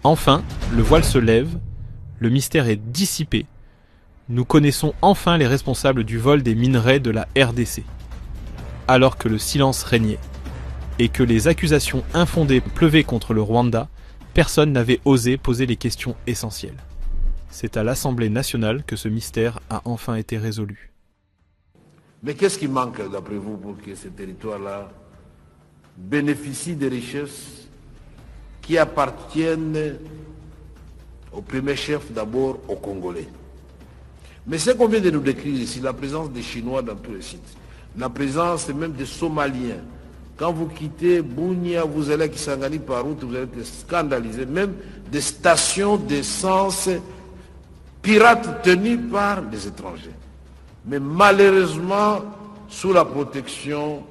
Enfin, le voile se lève, le mystère est dissipé. Nous connaissons enfin les responsables du vol des minerais de la RDC. Alors que le silence régnait, et que les accusations infondées pleuvaient contre le Rwanda, personne n'avait osé poser les questions essentielles. C'est à l'Assemblée nationale que ce mystère a enfin été résolu. Mais qu'est-ce qui manque, d'après vous, pour que ce territoire-là bénéficie des richesses qui appartiennent au premier chef, d'abord aux Congolais? Mais ce qu'on vient de nous décrire ici, la présence des Chinois dans tous les sites, la présence même des Somaliens. Quand vous quittez Bunia, vous allez à Kisangani par route, vous allez être scandalisé. Même des stations d'essence pirates tenues par des étrangers. Mais malheureusement, sous la protection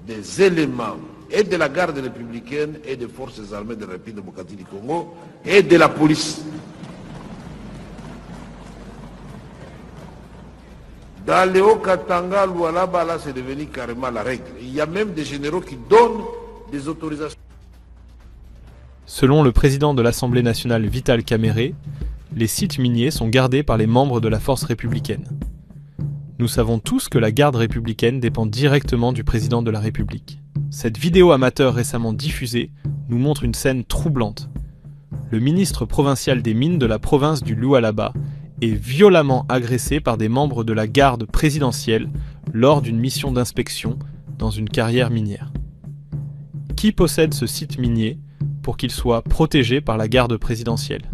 des éléments et de la garde républicaine et des forces armées de la République démocratique du Congo et de la police. Dans le Haut-Katanga, Lualaba, là, c'est devenu carrément la règle. Il y a même des généraux qui donnent des autorisations. Selon le président de l'Assemblée nationale Vital Kamerhe, les sites miniers sont gardés par les membres de la force républicaine. Nous savons tous que la garde républicaine dépend directement du président de la République. Cette vidéo amateur récemment diffusée nous montre une scène troublante. Le ministre provincial des mines de la province du Lualaba est violemment agressé par des membres de la garde présidentielle lors d'une mission d'inspection dans une carrière minière. Qui possède ce site minier pour qu'il soit protégé par la garde présidentielle?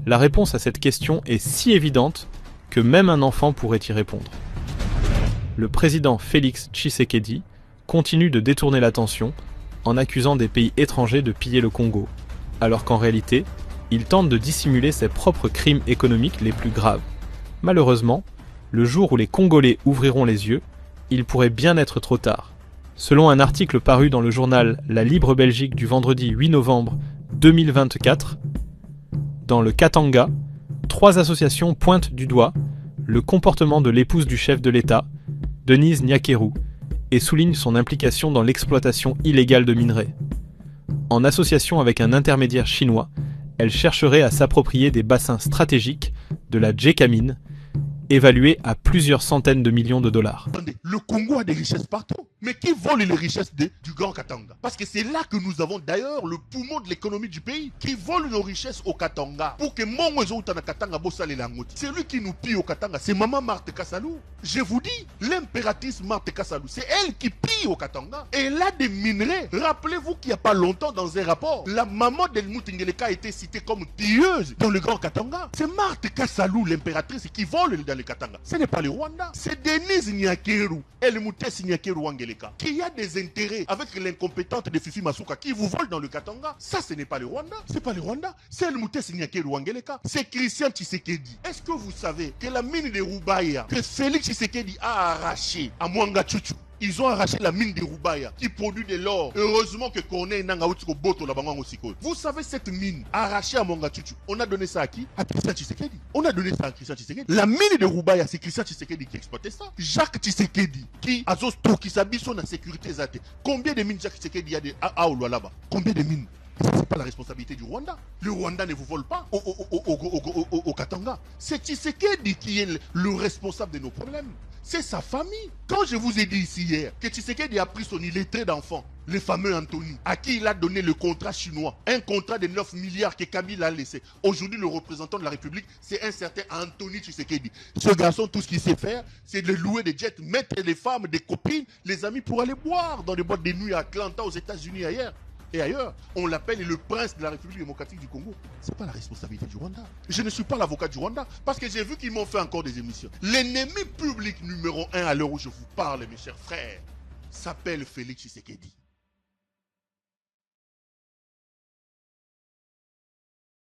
La réponse à cette question est si évidente que même un enfant pourrait y répondre. Le président Félix Tshisekedi continue de détourner l'attention en accusant des pays étrangers de piller le Congo, alors qu'en réalité, il tente de dissimuler ses propres crimes économiques les plus graves. Malheureusement, le jour où les Congolais ouvriront les yeux, il pourrait bien être trop tard. Selon un article paru dans le journal La Libre Belgique du vendredi 8 novembre 2024, dans le Katanga, 3 associations pointent du doigt le comportement de l'épouse du chef de l'État, Denise Nyakeru, et soulignent son implication dans l'exploitation illégale de minerais. En association avec un intermédiaire chinois, elle chercherait à s'approprier des bassins stratégiques de la Djekamine, évalués à plusieurs centaines de millions de dollars. Le Congo a des richesses partout. Mais qui vole les richesses du Grand Katanga? Parce que c'est là que nous avons d'ailleurs le poumon de l'économie du pays. Qui vole nos richesses au Katanga? Pour que mon Katanga bossa les langotes. C'est lui qui nous pille au Katanga. C'est Maman Marthe Kassalou. Je vous dis, l'impératrice Marthe Kassalou, c'est elle qui pille au Katanga. Et elle a des minerais. Rappelez-vous qu'il n'y a pas longtemps dans un rapport, la maman d'Helmut Ngeleka a été citée comme pilleuse dans le Grand Katanga. C'est Marthe Kassalou, l'impératrice, qui vole dans le Katanga. Ce n'est pas le Rwanda. C'est Denise Nyakeru, Helmut Nyakeru Wangeleka, qui a des intérêts avec l'incompétente de Fifi Masuka qui vous vole dans le Katanga. Ça, ce n'est pas le Rwanda. C'est pas le Rwanda. C'est Helmut Nyakeru Wangeleka. C'est Christian Tshisekedi. Est-ce que vous savez que la mine de Rubaya, que Félix Tshisekedi a arraché à Mwanga Chuchu, ils ont arraché la mine de Rubaya qui produit de l'or. Heureusement que Corneille n'a pas eu boto là-bas. Vous savez, cette mine arrachée à Mwanga Chuchu, on a donné ça à qui? À Christian Tshisekedi. On a donné ça à Christian Tshisekedi. La mine de Rubaya, c'est Christian Tshisekedi qui exploitait ça. Jacques Tshisekedi, qui a qui s'habille sur la sécurité zate. Combien de mines Jacques Tshisekedi a à Aoulou là-bas? Combien de mines? Ce n'est pas la responsabilité du Rwanda. Le Rwanda ne vous vole pas au Katanga. C'est Tshisekedi qui est le responsable de nos problèmes. C'est sa famille. Quand je vous ai dit ici hier que Tshisekedi a pris son illettré d'enfant, le fameux Anthony, à qui il a donné le contrat chinois, un contrat de 9 milliards que Kabila a laissé. Aujourd'hui, le représentant de la République, c'est un certain Anthony Tshisekedi. Ce garçon, tout ce qu'il sait faire, c'est de louer des jets, mettre les femmes, des copines, les amis pour aller boire dans les boîtes de nuit à Atlanta, aux États-Unis, ailleurs. Et ailleurs, on l'appelle le prince de la République démocratique du Congo. Ce n'est pas la responsabilité du Rwanda. Je ne suis pas l'avocat du Rwanda parce que j'ai vu qu'ils m'ont fait encore des émissions. L'ennemi public numéro 1 à l'heure où je vous parle, mes chers frères, s'appelle Félix Tshisekedi.